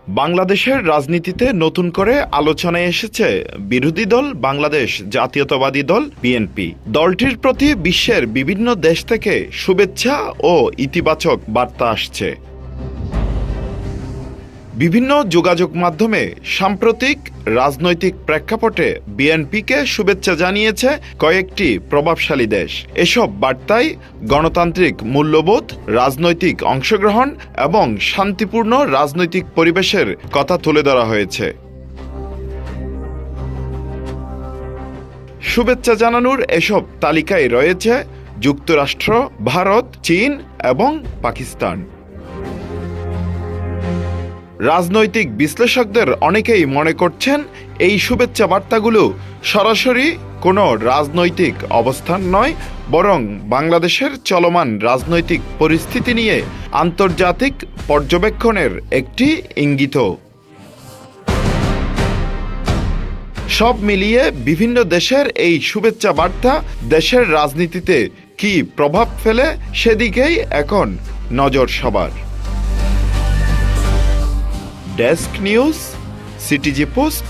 বাংলাদেশের রাজনীতিতে নতুন করে আলোচনায় এসেছে বিরোধী দল বাংলাদেশ জাতীয়তাবাদী দল বিএনপি। দলটির প্রতি বিশ্বের বিভিন্ন দেশ থেকে শুভেচ্ছা ও ইতিবাচক বার্তা আসছে। বিভিন্ন যোগাযোগ মাধ্যমে সাম্প্রতিক রাজনৈতিক প্রেক্ষাপটে বিএনপিকে শুভেচ্ছা জানিয়েছে কয়েকটি প্রভাবশালী দেশ। এসব বার্তায় গণতান্ত্রিক মূল্যবোধ, রাজনৈতিক অংশগ্রহণ এবং শান্তিপূর্ণ রাজনৈতিক পরিবেশের কথা তুলে ধরা হয়েছে। শুভেচ্ছা জানানোর এসব তালিকায় রয়েছে যুক্তরাষ্ট্র, ভারত, চীন এবং পাকিস্তান। রাজনৈতিক বিশ্লেষকদের অনেকেই মনে করছেন এই শুভেচ্ছা বার্তাগুলো সরাসরি কোনো রাজনৈতিক অবস্থান নয়, বরং বাংলাদেশের চলমান রাজনৈতিক পরিস্থিতি নিয়ে আন্তর্জাতিক পর্যবেক্ষণের একটি ইঙ্গিত। সব মিলিয়ে বিভিন্ন দেশের এই শুভেচ্ছা বার্তা দেশের রাজনীতিতে কী প্রভাব ফেলে সেদিকেই এখন নজর সবার। Desk news, CTG post.